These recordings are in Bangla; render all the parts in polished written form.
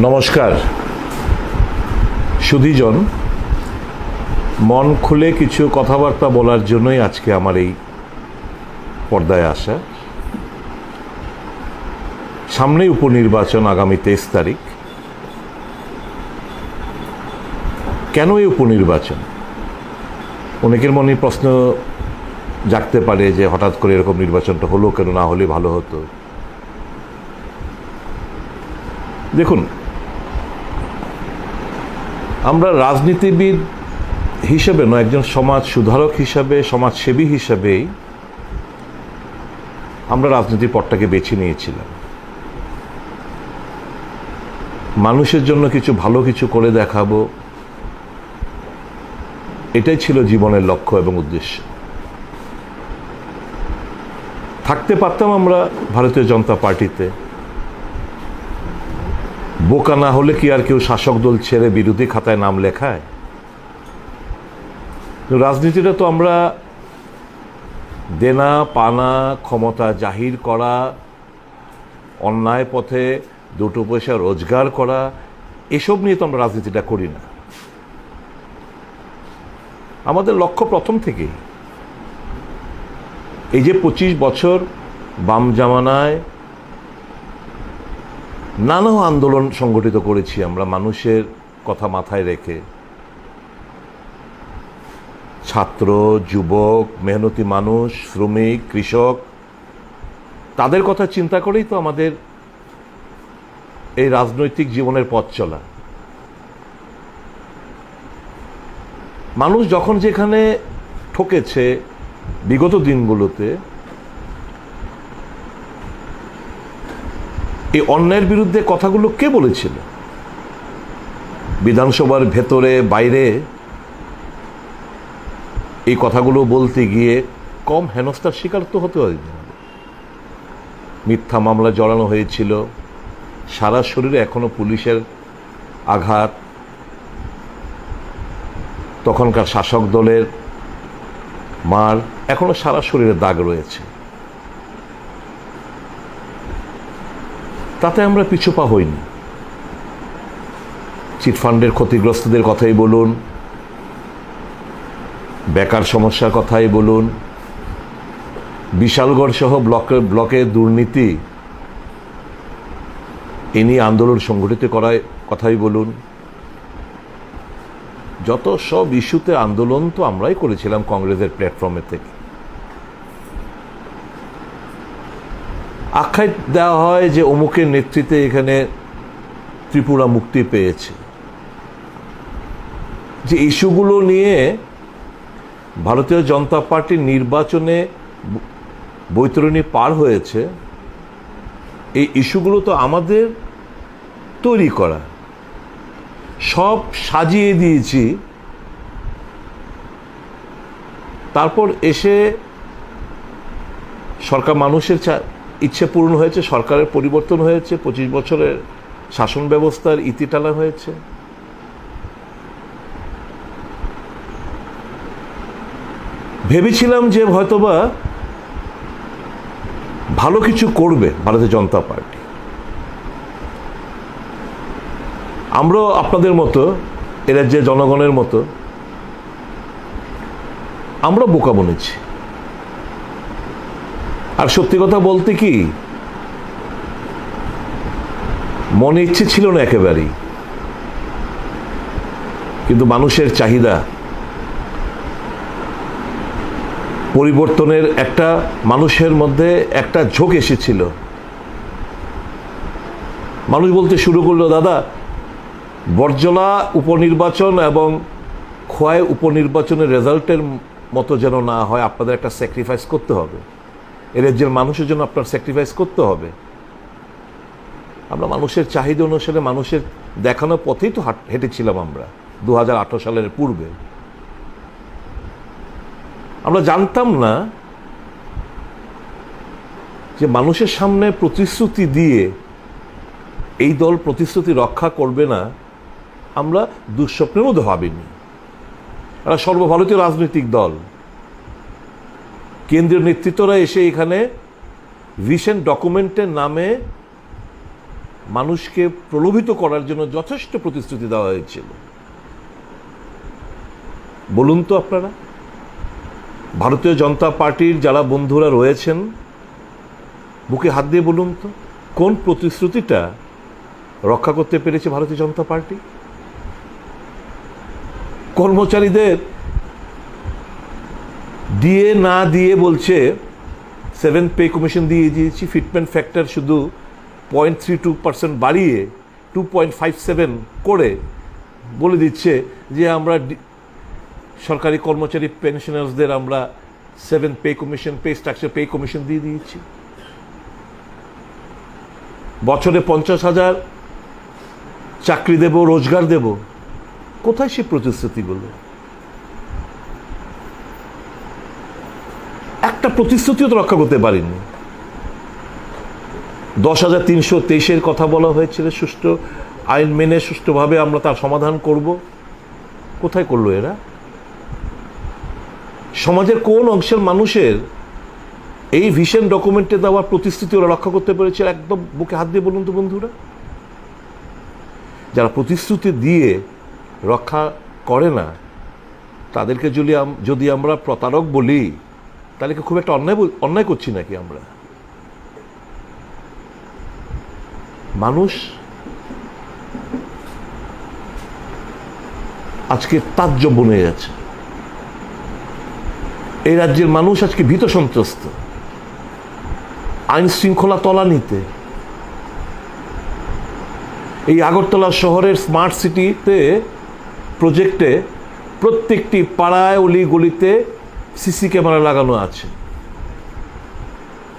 নমস্কার সুধীজন, মন খুলে কিছু কথাবার্তা বলার জন্যই আজকে আমার এই পর্দায় আসা। সামনেই উপনির্বাচন, আগামী 23 তারিখ। কেন এই উপনির্বাচন? অনেকের মনে প্রশ্ন জাগতে পারে যে হঠাৎ করে এরকম নির্বাচনটা হলো কেন, না হলে ভালো হতো। দেখুন, আমরা রাজনীতিবিদ হিসেবে নয়, একজন সমাজ সুধারক হিসাবে, সমাজসেবী হিসাবেই আমরা রাজনীতির পথটাকে বেছে নিয়েছিলাম। মানুষের জন্য কিছু ভালো কিছু করে দেখাবো, এটাই ছিল জীবনের লক্ষ্য এবং উদ্দেশ্য। থাকতে পারতাম আমরা ভারতীয় জনতা পার্টিতে। বোকা না হলে কি আর কেউ শাসক দল ছেড়ে বিরোধী খাতায় নাম লেখায়? রাজনীতিটা তো আমরা দেনা পানা, ক্ষমতা জাহির করা, অন্যায় পথে দুটো পয়সা রোজগার করা, এসব নিয়ে তো আমরা রাজনীতিটা করি না। আমাদের লক্ষ্য প্রথম থেকেই এই যে 25 বছর বাম জামানায় নানা আন্দোলন সংগঠিত করেছি আমরা, মানুষের কথা মাথায় রেখে। ছাত্র, যুবক, মেহনতি মানুষ, শ্রমিক, কৃষক, তাদের কথা চিন্তা করেই তো আমাদের এই রাজনৈতিক জীবনের পথ চলা। মানুষ যখন যেখানে ঠকেছে বিগত দিনগুলোতে, এই অন্যায়ের বিরুদ্ধে কথাগুলো কে বলেছিল? বিধানসভার ভেতরে বাইরে এই কথাগুলো বলতে গিয়ে কম হেনস্থার শিকার তো হতে হয়। মিথ্যা মামলা জড়ানো হয়েছিল, সারা শরীরে এখনো পুলিশের আঘাত, তখনকার শাসক দলের মার এখনো সারা শরীরে দাগ রয়েছে। তাতে আমরা পিছুপা হইনি। চিটফান্ডের ক্ষতিগ্রস্তদের কথাই বলুন, বেকার সমস্যার কথাই বলুন, বিশালগড় সহ ব্লকে দুর্নীতি এ নিয়ে আন্দোলন সংগঠিত করার কথাই বলুন, যত সব ইস্যুতে আন্দোলন তো আমরাই করেছিলাম কংগ্রেসের প্ল্যাটফর্মে থেকে। আখ্যায় দেওয়া হয় যে অমুকের নেতৃত্বে এখানে ত্রিপুরা মুক্তি পেয়েছে। যে ইস্যুগুলো নিয়ে ভারতীয় জনতা পার্টির নির্বাচনে বৈতরণী পার হয়েছে, এই ইস্যুগুলো তো আমাদের তৈরি করা। সব সাজিয়ে দিয়েছি, তারপর এসে সরকার, মানুষের ইচ্ছে পূরণ হয়েছে, সরকারের পরিবর্তন হয়েছে, 25 বছরের শাসন ব্যবস্থার ইতি টানা হয়েছে। ভেবেছিলাম যে হয়তোবা ভালো কিছু করবে ভারতীয় জনতা পার্টি। আমরাও আপনাদের মতো, এ রাজ্যের জনগণের মতো আমরা বোকা বনেছি। আর সত্যি কথা বলতে কি, মনে ইচ্ছে ছিল না একেবারেই, কিন্তু মানুষের চাহিদা, পরিবর্তনের একটা মানুষের মধ্যে একটা ঝোঁক এসেছিল। মানুষ বলতে শুরু করলো, দাদা বরজলা উপনির্বাচন এবং খোয়াই উপনির্বাচনের রেজাল্টের মতো যেন না হয়, আপনাদের একটা স্যাক্রিফাইস করতে হবে, এর রাজ্যের মানুষের জন্য আপনার স্যাক্রিফাইস করতে হবে। আমরা মানুষের চাহিদা অনুসারে, মানুষের দেখানো পথেই তো হেঁটেছিলাম আমরা 2018 সালের পূর্বে। আমরা জানতাম না যে মানুষের সামনে প্রতিশ্রুতি দিয়ে এই দল প্রতিশ্রুতি রক্ষা করবে না, আমরা দুঃস্বপ্নের মধ্যে ভাবিনি। এরা সর্বভারতীয় রাজনৈতিক দল, কেন্দ্রীয় নেতৃত্বরা এসে এখানে ভিশন ডকুমেন্টের নামে মানুষকে প্রলোভিত করার জন্য যথেষ্ট প্রতিশ্রুতি দেওয়া হয়েছিল। বলুন তো আপনারা, ভারতীয় জনতা পার্টির যারা বন্ধুরা রয়েছেন, বুকে হাত দিয়ে বলুন তো, কোন প্রতিশ্রুতিটা রক্ষা করতে পেরেছে ভারতীয় জনতা পার্টি? কর্মচারীদের দিয়ে না দিয়ে বলছে 7 পে কমিশন দিয়ে দিয়েছি, ফিটমেন্ট ফ্যাক্টর শুধু 0.32% বাড়িয়ে 2.57 করে বলে দিচ্ছে যে আমরা সরকারি কর্মচারী পেনশনার্সদের আমরা 7 pay commission, pay structure pay commission দিয়ে দিয়েছি। বছরে 50,000 চাকরি দেব, রোজগার দেব। কোথায় সে প্রতিশ্রুতিগুলো? একটা প্রতিশ্রুতিও তো রক্ষা করতে পারিনি। 10,323-এর কথা বলা হয়েছিল, সুষ্ঠু আইন মেনে সুষ্ঠুভাবে আমরা তার সমাধান করব। কোথায় করলো এরা? সমাজের কোন অংশের মানুষের এই ভিশন ডকুমেন্টে দেওয়া প্রতিশ্রুতি ওরা রক্ষা করতে পেরেছে? একদম বুকে হাত দিয়ে বলুন তো বন্ধুরা। যারা প্রতিশ্রুতি দিয়ে রক্ষা করে না, তাদেরকে যদি আমরা প্রতারক বলি, তাহলে কি খুব একটা অন্যায় করছি নাকি আমরা? মানুষ আজকে তাজ্জব বনে যাচ্ছে। এই রাজ্যের মানুষ আজকে ভীত সন্ত্রস্ত, আইন শৃঙ্খলা তলানিতে। এই আগরতলা শহরের স্মার্ট সিটিতে প্রজেক্টে প্রত্যেকটি পাড়ায় অলি গলিতে সিসি ক্যামেরা লাগানো আছে।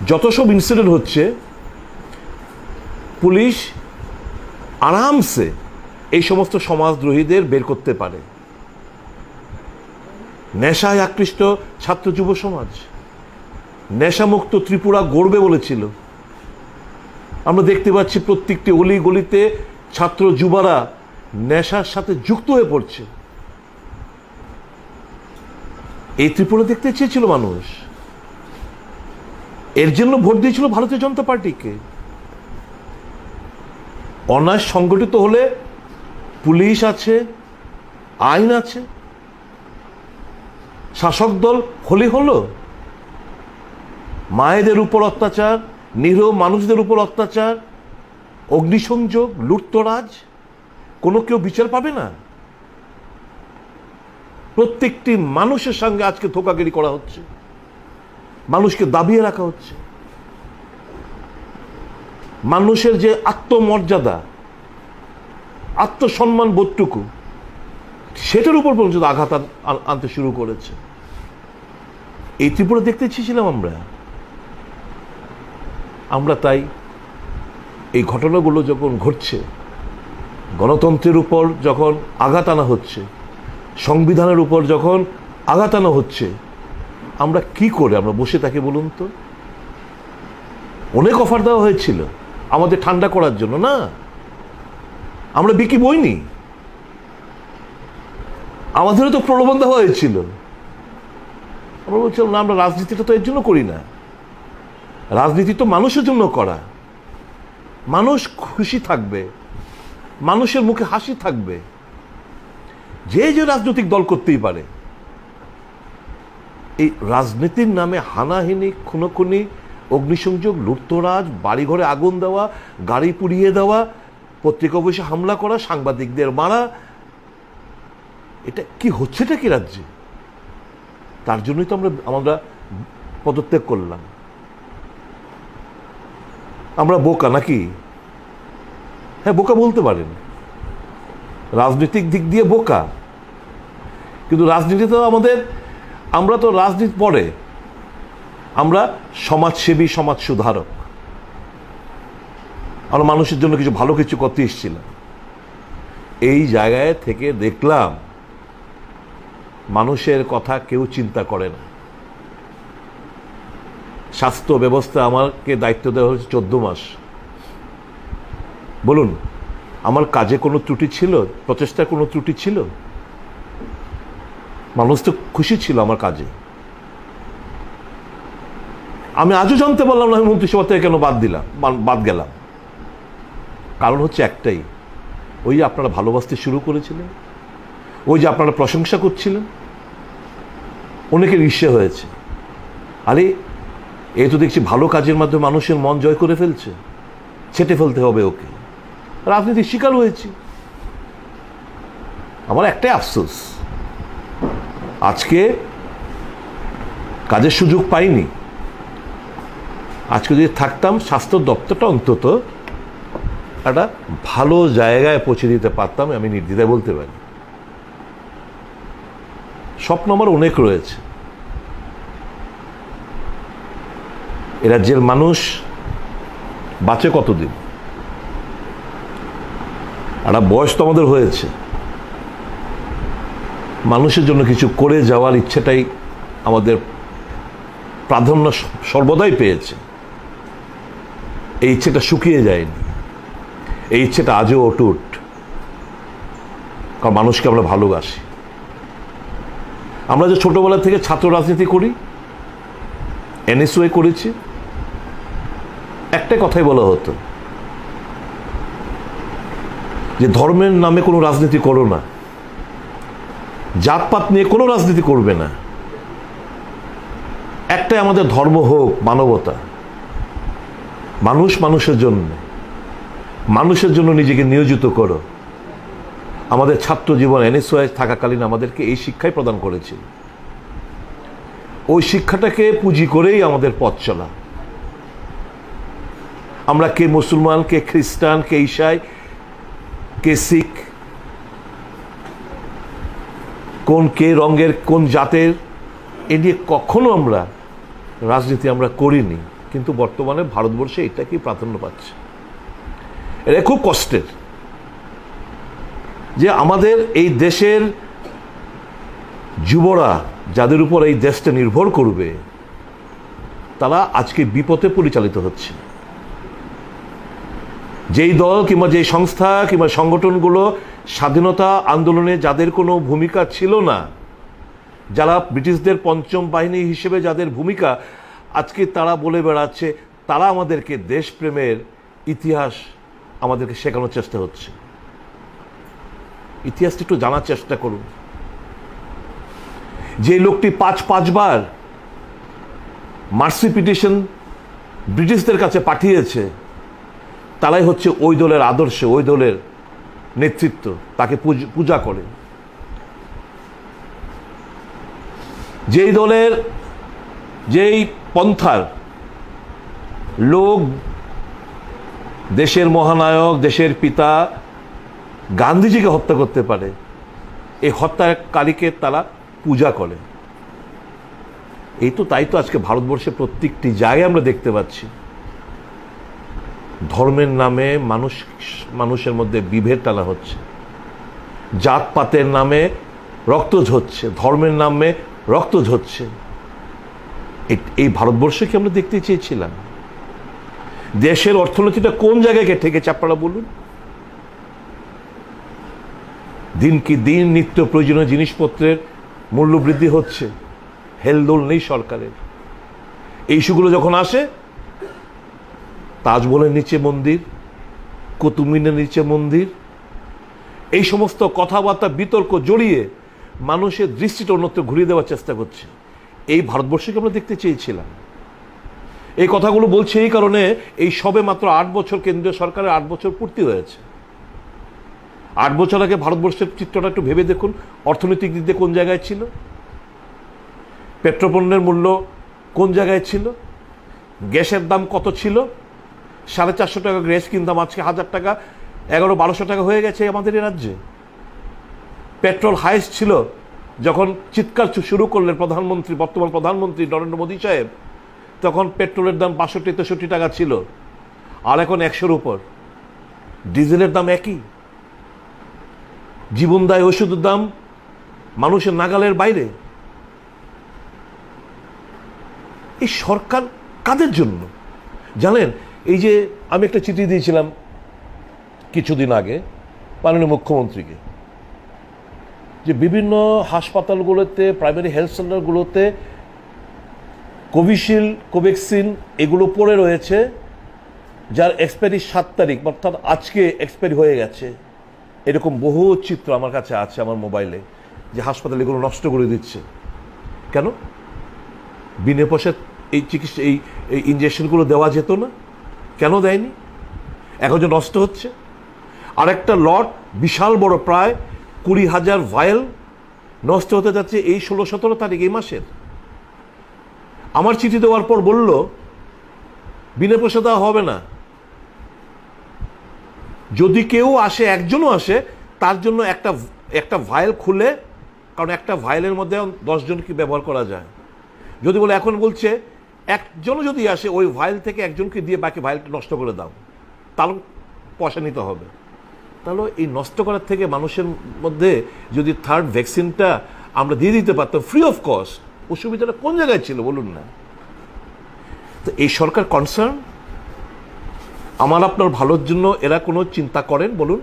যত সব ইনসিডেন্ট হচ্ছে, পুলিশ আরামসে এই সমস্ত সমাজদ্রোহীদের বের করতে পারে। নেশায় আকৃষ্ট ছাত্র যুব সমাজ, নেশামুক্ত ত্রিপুরা গড়বে বলেছিল। আমরা দেখতে পাচ্ছি প্রত্যেকটি অলি গলিতে ছাত্র যুবারা নেশার সাথে যুক্ত হয়ে পড়ছে। এই ত্রিপুরা দেখতে চেয়েছিল মানুষ, এর জন্য ভোট দিয়েছিল ভারতীয় জনতা পার্টিকে। অন্যায় সংগঠিত হলে পুলিশ আছে, আইন আছে। শাসক দল হলে হলো, মায়েদের উপর অত্যাচার, নিরীহ মানুষদের উপর অত্যাচার, অগ্নিসংযোগ, লুটতরাজ, কোনো কেউ বিচার পাবে না। প্রত্যেকটি মানুষের সঙ্গে আজকে ধোঁকাগিরি করা হচ্ছে, মানুষকে দাবিয়ে রাখা হচ্ছে। মানুষের যে আত্মমর্যাদা, আত্মসম্মান বোধটুকু, সেটার উপর পর্যন্ত আঘাত আনতে শুরু করেছে। এই ত্রিপুরা দেখতে চেয়েছিলাম আমরা। তাই এই ঘটনাগুলো যখন ঘটছে, গণতন্ত্রের উপর যখন আঘাত আনা হচ্ছে, সংবিধানের উপর যখন আঘাত আনা হচ্ছে, আমরা কি করে আমরা বসে থাকি বলুন তো? অনেক অফার দেওয়া হয়েছিল আমাদের ঠান্ডা করার জন্য, না আমরা বিকি বইনি, আমাদেরও তো প্রলোভন দেওয়া হয়েছিল। আমরা বলছিলাম না, আমরা রাজনীতিটা তো এর জন্য করি না, রাজনীতি তো মানুষের জন্য করা। মানুষ খুশি থাকবে, মানুষের মুখে হাসি থাকবে, যে যে রাজনৈতিক দল করতেই পারে। এই রাজনীতির নামে হানাহানি, খুনোখুনি, অগ্নিসংযোগ, লুটতরাজ, বাড়িঘরে আগুন দেওয়া, গাড়ি পুড়িয়ে দেওয়া, পত্রিকা অফিসে হামলা করা, সাংবাদিকদের মারা, এটা কি হচ্ছেটা কি রাজ্যে? তার জন্যই তো আমরা পদত্যাগ করলাম। আমরা বোকা নাকি? হ্যাঁ, বোকা বলতে পারেন, রাজনৈতিক দিক দিয়ে বোকা, কিন্তু রাজনীতিতে আমরা তো রাজনীতি পরে, আমরা সমাজসেবী, সমাজ সুধারক। আমরা মানুষের জন্য ভালো কিছু করতে এসেছিলাম। এই জায়গায় থেকে দেখলাম মানুষের কথা কেউ চিন্তা করে না। স্বাস্থ্য ব্যবস্থা আমাকে দায়িত্ব দেওয়া হয়েছে 14 মাস। বলুন, আমার কাজে কোনো ত্রুটি ছিল? প্রচেষ্টার কোনো ত্রুটি ছিল? মানুষ তো খুশি ছিল আমার কাজে। আমি আজও জানতে পারলাম না আমি মন্ত্রিসভা থেকে কেন বাদ গেলাম। কারণ হচ্ছে একটাই, ওই যে আপনারা ভালোবাসতে শুরু করেছিলেন, ওই যে আপনারা প্রশংসা করছিলেন, অনেকের ঈর্ষা হয়েছে, আরে এ তো দেখছি ভালো কাজের মাধ্যমে মানুষের মন জয় করে ফেলছে, ছেটে ফেলতে হবে ওকে। রাজনীতির শিকার হয়েছি। আমার একটাই আফসোস, আজকে কাজের সুযোগ পাইনি। আজকে যদি থাকতাম, স্বাস্থ্য দপ্তরটা অন্তত একটা ভালো জায়গায় পৌঁছে দিতে পারতাম, আমি নির্দ্বিধায় বলতে পারি। স্বপ্ন আমার অনেক রয়েছে। এ রাজ্যের মানুষ বাঁচে কতদিন, একটা বয়স তো আমাদের হয়েছে। মানুষের জন্য কিছু করে যাওয়ার ইচ্ছেটাই আমাদের প্রাধান্য সর্বদাই পেয়েছে। এই ইচ্ছেটা শুকিয়ে যায়নি, এই ইচ্ছেটা আজও অটুট, কারণ মানুষকে আমরা ভালোবাসি। আমরা যে ছোটবেলা থেকে ছাত্র রাজনীতি করি, এনএসওয়ে করেছি, একটাই কথাই বলা হতো যে ধর্মের নামে কোনো রাজনীতি করো না, জাতপাত নিয়ে কোনো রাজনীতি করবে না, একটাই আমাদের ধর্ম হোক মানবতা। মানুষ মানুষের জন্য, মানুষের জন্য নিজেকে নিয়োজিত করো। আমাদের ছাত্র জীবন এনএসওয়াই থাকাকালীন আমাদেরকে এই শিক্ষাই প্রদান করেছিল। ওই শিক্ষাটাকে পুঁজি করেই আমাদের পথ চলা। আমরা কে মুসলমান, কে খ্রিস্টান, কে ঈসাই, কে শিখ, কোন কে রঙের, কোন জাতের, এ নিয়ে কখনো আমরা রাজনীতি আমরা করিনি। কিন্তু বর্তমানে ভারতবর্ষে এটাকেই প্রাধান্য পাচ্ছে। এটা খুব কষ্টের যে আমাদের এই দেশের যুবরা, যাদের উপর এই দেশটা নির্ভর করবে, তারা আজকে বিপথে পরিচালিত হচ্ছে। যেই দল কিংবা যেই সংস্থা কিংবা সংগঠনগুলো স্বাধীনতা আন্দোলনে যাদের কোনো ভূমিকা ছিল না, যারা ব্রিটিশদের পঞ্চম বাহিনী হিসেবে যাদের ভূমিকা, আজকে তারা বলে বেড়াচ্ছে তারা আমাদেরকে দেশপ্রেমের ইতিহাস আমাদেরকে শেখানোর চেষ্টা হচ্ছে। ইতিহাসটা একটু জানার চেষ্টা করুন। যে লোকটি পাঁচবার মার্সি পিটিশন ব্রিটিশদের কাছে পাঠিয়েছে, তারাই হচ্ছে ওই দলের আদর্শ, ওই দলের নেতৃত্ব, তাকে পূজা করে। যেই দলের, যেই পন্থার লোক দেশের মহানায়ক, দেশের পিতা গান্ধীজিকে হত্যা করতে পারে, এই হত্যাকারীকে তারা পূজা করে। এই তো তাই তো আজকে ভারতবর্ষে প্রত্যেকটি জায়গায় আমরা দেখতে পাচ্ছি ধর্মের নামে মানুষের মধ্যে বিভেদ টানা হচ্ছে, জাতপাতের নামে রক্ত ঝরছে, ধর্মের নামে রক্ত ঝরছে। এই ভারতবর্ষকে আমরা দেখতে চেয়েছিলাম। দেশের অর্থনীতিটা কোন জায়গায় ঠেকেছে আপনারা বলুন? দিন কি দিন নিত্য প্রয়োজনীয় জিনিসপত্রের মূল্য বৃদ্ধি হচ্ছে, হেলদোল নেই সরকারের। এই ইস্যুগুলো যখন আসে, তাজমহলের নিচে মন্দির, কুতুব মিনারের নিচে মন্দির, এই সমস্ত কথাবার্তা বিতর্ক জড়িয়ে মানুষের দৃষ্টিটা অন্যত্র ঘুরিয়ে দেওয়ার চেষ্টা করছে। এই ভারতবর্ষকে আমরা দেখতে চেয়েছিলাম। এই কথাগুলো বলছে এই কারণে, এই সবে মাত্র 8 বছর কেন্দ্রীয় সরকারের 8 বছর পূর্তি হয়েছে। 8 বছর আগে ভারতবর্ষের চিত্রটা একটু ভেবে দেখুন, অর্থনৈতিক দিক দিয়ে কোন জায়গায় ছিল, পেট্রোপণ্যের মূল্য কোন জায়গায় ছিল, গ্যাসের দাম কত ছিল। 450 টাকা গ্যাস কিনতাম, আজকে 1000 টাকা, 1100-1200 টাকা হয়ে গেছে আমাদের এই রাজ্যে। পেট্রোল হাইস্ট ছিল যখন চিৎকার শুরু করলেন প্রধানমন্ত্রী, বর্তমান প্রধানমন্ত্রী নরেন্দ্র মোদী সাহেব, তখন পেট্রোলের দাম 62-63 টাকা ছিল, আর এখন 100-র উপর। ডিজেলের দাম একই, জীবনদায়ী ওষুধের দাম মানুষের নাগালের বাইরে। এই সরকার কাদের জন্য জানেন? এই যে আমি একটা চিঠি দিয়েছিলাম কিছুদিন আগে মাননীয় মুখ্যমন্ত্রীকে, যে বিভিন্ন হাসপাতালগুলোতে, প্রাইমারি হেলথ সেন্টারগুলোতে কোভিশিল্ড, কোভ্যাক্সিন এগুলো পড়ে রয়েছে, যার এক্সপায়ারি 7 তারিখ, অর্থাৎ আজকে এক্সপায়ারি হয়ে গেছে, এরকম বহু চিত্র আমার কাছে আছে আমার মোবাইলে, যে হাসপাতালে এগুলো নষ্ট করে দিচ্ছে। কেন? বিনা পয়সা এই চিকিৎসা, এই ইঞ্জেকশনগুলো দেওয়া যেত না, কেন দেয়নি? এখন যে নষ্ট হচ্ছে। আরেকটা লট বিশাল বড়, প্রায় 20,000 ভায়েল নষ্ট হতে যাচ্ছে এই 16-17 তারিখ, এই মাসের। আমার চিঠি দেওয়ার পর বলল বিনা পয়সা দেওয়া হবে না, যদি কেউ আসে, একজনও আসে, তার জন্য একটা ভায়েল খুলে, কারণ একটা ভায়েলের মধ্যে 10 জনকে ব্যবহার করা যায়। যদি বলে, এখন বলছে একজনও যদি আসে, ওই ভায়েল থেকে একজনকে দিয়ে বাকি ভায়েলটা নষ্ট করে দাও, তাহলে পয়সা নিতে হবে। তাহলে এই নষ্ট করার থেকে মানুষের মধ্যে যদি থার্ড ভ্যাকসিনটা আমরা দিয়ে দিতে পারতাম ফ্রি অফ কস্ট, অসুবিধাটা কোন জায়গায় ছিল বলুন না? তো এই সরকার কনসার্ন, আমার আপনার ভালোর জন্য এরা কোনো চিন্তা করেন বলুন?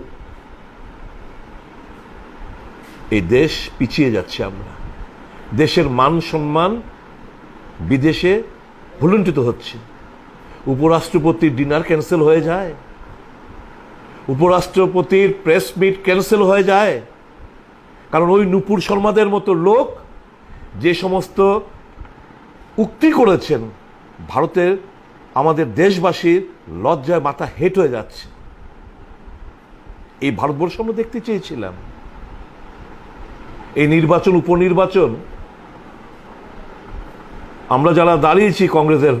এই দেশ পিছিয়ে যাচ্ছে, আমরা দেশের মান সম্মান বিদেশে ভুলুণ্ঠিত হচ্ছে। উপরাষ্ট্রপতির ডিনার ক্যান্সেল হয়ে যায়, উপরাষ্ট্রপতির প্রেস মিট ক্যান্সেল হয়ে যায়, কারণ ওই নূপুর শর্মাদের মতো লোক যে সমস্ত উক্তি করেছেন, ভারতের আমাদের দেশবাসীর লজ্জায় মাথা হেঁট হয়ে যাচ্ছে। এই ভারতবর্ষ আমরা দেখতে চেয়েছিলাম। এই নির্বাচন, উপনির্বাচন, আমরা যারা দাঁড়িয়েছি কংগ্রেসের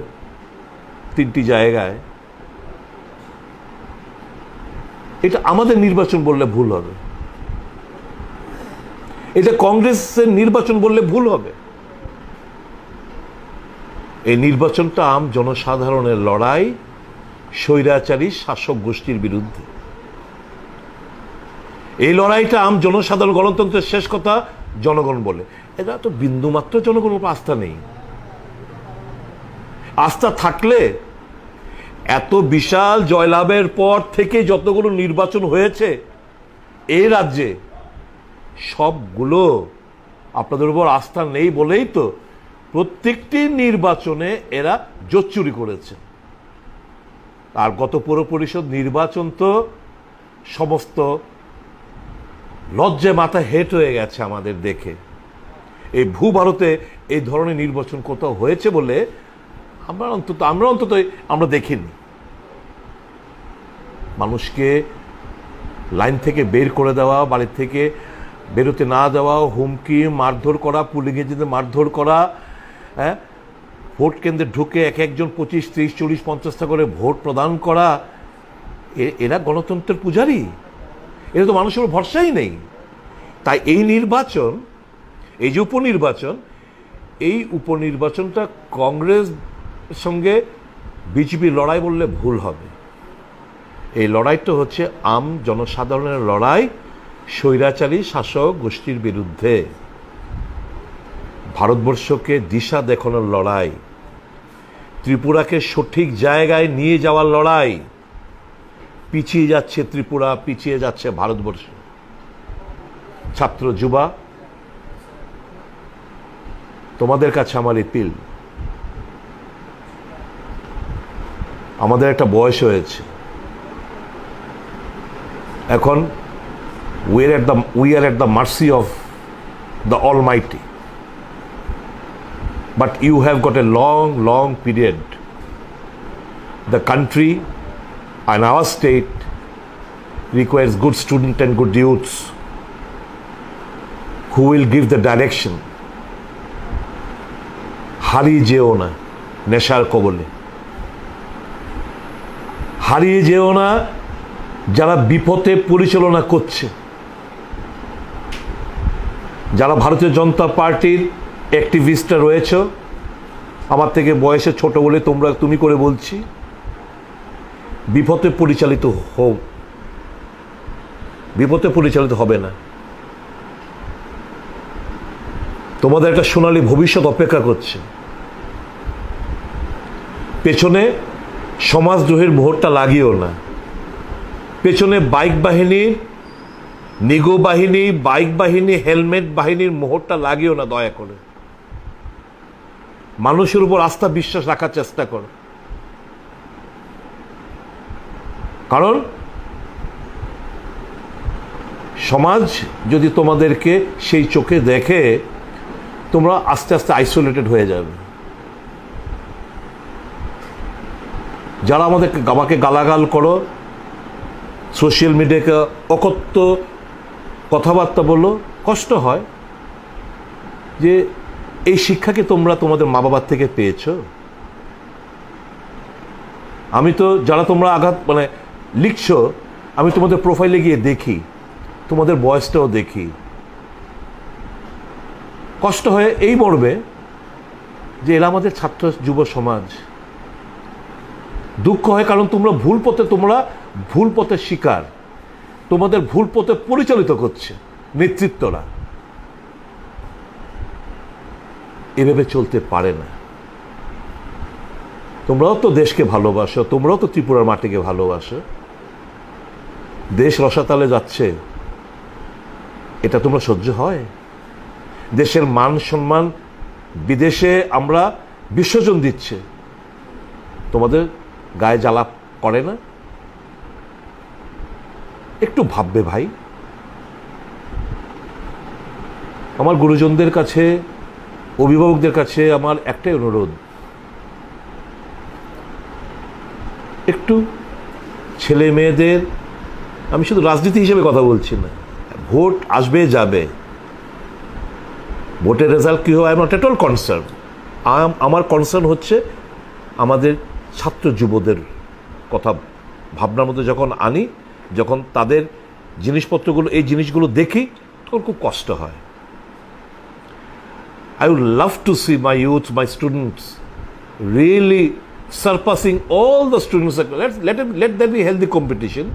3টি জায়গায়, এটা আমাদের নির্বাচন বললে ভুল হবে, এটা কংগ্রেসের নির্বাচন বললে ভুল হবে। এই নির্বাচনটা আম জনসাধারণের লড়াই স্বৈরাচারী শাসক গোষ্ঠীর বিরুদ্ধে। এই লড়াইটা আম জনসাধারণ, গণতন্ত্রের শেষ কথা জনগণ বলে। এটা তো বিন্দুমাত্র জনগণের উপর আস্থা নেই। আস্থা থাকলে এত বিশাল জয়লাভের পর থেকে যতগুলো নির্বাচন হয়েছে এই রাজ্যে, সবগুলো আপনাদের উপর আস্থা নেই বলেই তো প্রত্যেকটি নির্বাচনে এরা জোচ্চুরি করেছে। আর গত পৌর পরিষদ নির্বাচন তো সমস্ত লজ্জায় মাথা হেঁট হয়ে গেছে আমাদের দেখে। এই ভূভারতে এই ধরনের নির্বাচন কোথাও হয়েছে বলে আমরা অন্তত আমরা দেখিনি। মানুষকে লাইন থেকে বের করে দেওয়া, বাড়ি থেকে বেরোতে না দেওয়া, হুমকি, মারধর করা, পুলিশ এজেন্টদের মারধর করা, হ্যাঁ, ভোট কেন্দ্রে ঢুকে একজন 25, 30, 40, 50টা করে ভোট প্রদান করা, এরা গণতন্ত্রের পূজারী? এরা তো মানুষের ভরসাই নেই। তাই এই নির্বাচন, এই যে উপনির্বাচন, এই উপনির্বাচনটা কংগ্রেস সঙ্গে বিজেপির লড়াই বললে ভুল হবে। এই লড়াইটা হচ্ছে আম জনসাধারণের লড়াই স্বৈরাচারী শাসক গোষ্ঠীর বিরুদ্ধে, ভারতবর্ষকে দিশা দেখানোর লড়াই, ত্রিপুরাকে সঠিক জায়গায় নিয়ে যাওয়ার লড়াই। পিছিয়ে যাচ্ছে ত্রিপুরা, পিছিয়ে যাচ্ছে ভারতবর্ষ। ছাত্র যুবা, তোমাদের কাছে আমার আপিল, আমাদের একটা বয়স হয়েছে, এখন we are at the mercy of the Almighty. But you have got a long period. The country and our state requires good students and good youths who will give the direction. হারিয়ে যেও না নেশার কবলে, হারিয়ে যেও না যারা বিপথে পরিচালনা করছে, যারা ভারতীয় জনতা পার্টির অ্যাক্টিভিস্টরা রয়েছ, আমার থেকে বয়সে ছোট বলে তুমি করে বলছি, বিপথে পরিচালিত হও, বিপথে পরিচালিত হবে না। তোমাদের একটা সোনালী ভবিষ্যৎ অপেক্ষা করছে। পেছনে সমাজদ্রোহের মোহরটা লাগিও না, পেছনে বাইক বাহিনীর, নিগো বাহিনী, বাইক বাহিনী, হেলমেট বাহিনীর মোহরটা লাগিও না দয়া করে। মানুষের উপর আস্থা বিশ্বাস রাখার চেষ্টা করো। কারণ সমাজ যদি তোমাদেরকে সেই চোখে দেখে, তোমরা আস্তে আস্তে আইসোলেটেড হয়ে যাবে। যারা আমাকে গালাগাল করো, সোশ্যাল মিডিয়াকে অকথ্য কথাবার্তা বলো, কষ্ট হয় যে এই শিক্ষাকে তোমরা তোমাদের মা বাবার থেকে পেয়েছো। আমি তো যারা তোমরা লিখছো, আমি তোমাদের প্রোফাইলে গিয়ে দেখি, তোমাদের বয়সটাও দেখি, কষ্ট হয়ে এই মর্মে যে এরা আমাদের ছাত্র যুব সমাজ। দুঃখ হয় কারণ তোমরা ভুল পথের শিকার, তোমাদের ভুল পথে পরিচালিত করছে নেতৃত্বরা। এভাবে চলতে পারে না। তোমরাও তো দেশকে ভালোবাসো, তোমরাও তো ত্রিপুরার মাটিকে ভালোবাসো। দেশ রসাতালে যাচ্ছে, এটা তোমরা সহ্য হয়? দেশের মান সম্মান বিদেশে আমরা বিসর্জন দিচ্ছে, তোমাদের গায়ে জ্বালা করে না? একটু ভাববে ভাই। আমার গুরুজনদের কাছে, অভিভাবকদের কাছে আমার একটাই অনুরোধ, একটু ছেলে মেয়েদের, আমি শুধু রাজনীতি হিসেবে কথা বলছি না, ভোট আসবে যাবে, ভোটের রেজাল্ট কী হয় I am not at all concern. আমার কনসার্ন হচ্ছে আমাদের ছাত্র যুবদের কথা ভাবনার মধ্যে যখন আনি, যখন তাদের জিনিসপত্রগুলো, এই জিনিসগুলো দেখি, তখন খুব কষ্ট হয়। I would love to see my youth, my students really surpassing all the students. Let there be healthy competition.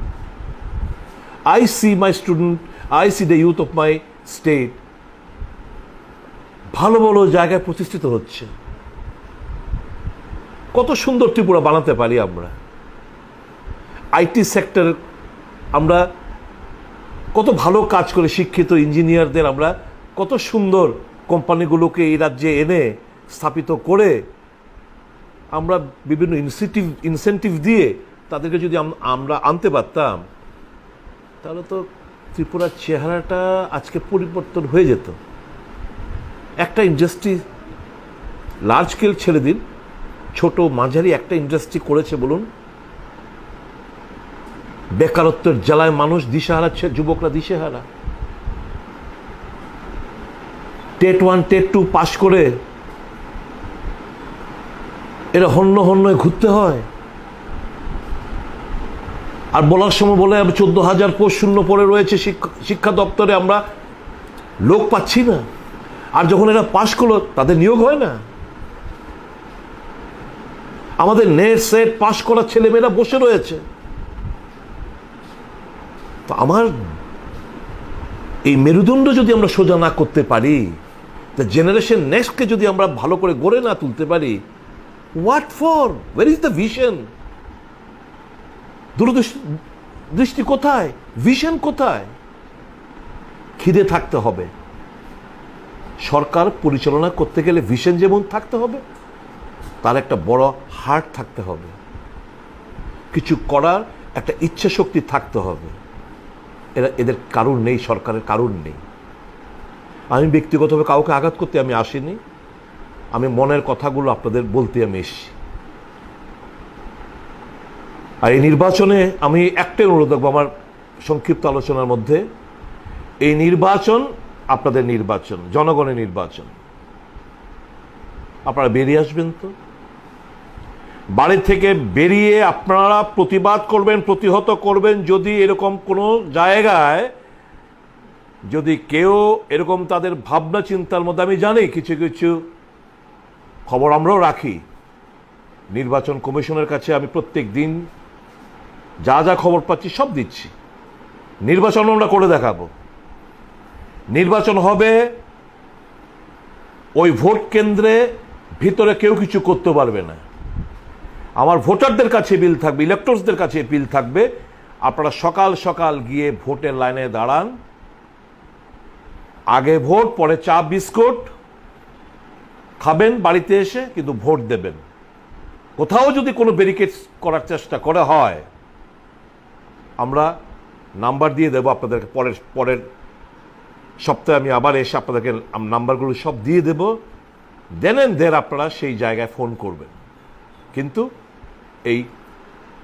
I see my student, I see the youth of my state ভালো ভালো জায়গায় প্রতিষ্ঠিত হচ্ছে। কত সুন্দর ত্রিপুরা বানাতে পারি আমরা। আইটি সেক্টর আমরা কত ভালো কাজ করে, শিক্ষিত ইঞ্জিনিয়ারদের আমরা কত সুন্দর কোম্পানিগুলোকে এই রাজ্যে এনে স্থাপিত করে, আমরা বিভিন্ন ইনসেন্টিভ দিয়ে তাদেরকে যদি আমরা আনতে পারতাম, তাহলে তো ত্রিপুরার চেহারাটা আজকে পরিবর্তন হয়ে যেত। একটা ইন্ডাস্ট্রি লার্জ স্কেল ছেড়ে দিন, ছোট মাঝারি একটা ইন্ডাস্ট্রি করেছে বলুন, বেকারত্বের জ্বালায় মানুষ দিশেহারা, যুবকরা দিশেহারা। টেট 1 টেট 2 পাশ করে এরা হন্য ঘুরতে হয়, আর বলার সময় বলে 14,000 পোস্ট শূন্য পড়ে রয়েছে শিক্ষা দপ্তরে, আমরা লোক পাচ্ছি না। আর যখন এরা পাশ করলো তাদের নিয়োগ হয় না। আমাদের নেট সেট পাশ করা ছেলেমেয়েরা বসে রয়েছে। তো আমার এই মেরুদণ্ড যদি আমরা সোজা না করতে পারি, দ্য জেনারেশন নেক্সটকে যদি আমরা ভালো করে গড়ে না তুলতে পারি, what for? Where is the vision? দূরদৃষ্টি কোথায়? ভিশন কোথায়? খিদে থাকতে হবে। সরকার পরিচালনা করতে গেলে ভিশন যেমন থাকতে হবে, তার একটা বড় হার্ট থাকতে হবে, কিছু করার একটা ইচ্ছা শক্তি থাকতে হবে। এদের কারণ নেই, সরকারের কারণ নেই। আমি ব্যক্তিগতভাবে কাউকে আঘাত করতে আমি আসিনি, আমি মনের কথাগুলো আপনাদের বলতে আমি এসেছি। আর এই নির্বাচনে আমি একটাই অনুরোধ রাখবো আমার সংক্ষিপ্ত আলোচনার মধ্যে, এই নির্বাচন আপনাদের নির্বাচন, জনগণের নির্বাচন। আপনারা বেরিয়ে আসবেন, তো বাড়ি থেকে বেরিয়ে আপনারা প্রতিবাদ করবেন, প্রতিহত করবেন। যদি এরকম কোনো জায়গায় যদি কেউ এরকম তাদের ভাবনা চিন্তার মধ্যে, আমি জানি কিছু কিছু খবর আমরাও রাখি, নির্বাচন কমিশনের কাছে আমি প্রত্যেক দিন যা যা খবর পাচ্ছি সব দিচ্ছি। নির্বাচন আমরা করে দেখাবো। নির্বাচন হবে, ওই ভোট কেন্দ্রে ভিতরে কেউ কিছু করতে পারবে না। আমার ভোটারদের কাছে বিল থাকবে, ইলেক্টরসদের কাছে বিল থাকবে, আপনারা সকাল সকাল গিয়ে ভোটের লাইনে দাঁড়ান, আগে ভোট পরে চা বিস্কুট খাবেন বাড়িতে এসে, কিন্তু ভোট দেবেন। কোথাও যদি কোনো ব্যারিকেড করার চেষ্টা করা হয়, আমরা নাম্বার দিয়ে দেবো আপনাদেরকে, পরের সপ্তাহে আমি আবার এসে আপনাদেরকে নাম্বারগুলো সব দিয়ে দেব। দেন এন্ড দেয়ার আপনারা সেই জায়গায় ফোন করবেন। কিন্তু এই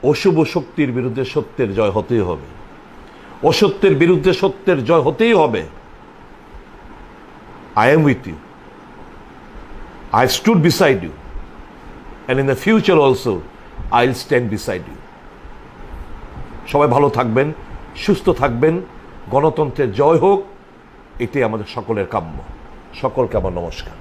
অশুভ শক্তির বিরুদ্ধে সত্যের জয় হতেই হবে, অসত্যের বিরুদ্ধে সত্যের জয় হতেই হবে। I am with you. I stood beside you. And in the future also, I'll stand beside you. সবাই ভালো থাকবেন, সুস্থ থাকবেন, গণতন্ত্রের জয় হোক, এটাই আমাদের সকলের কাম্য। সকলকে আমার নমস্কার।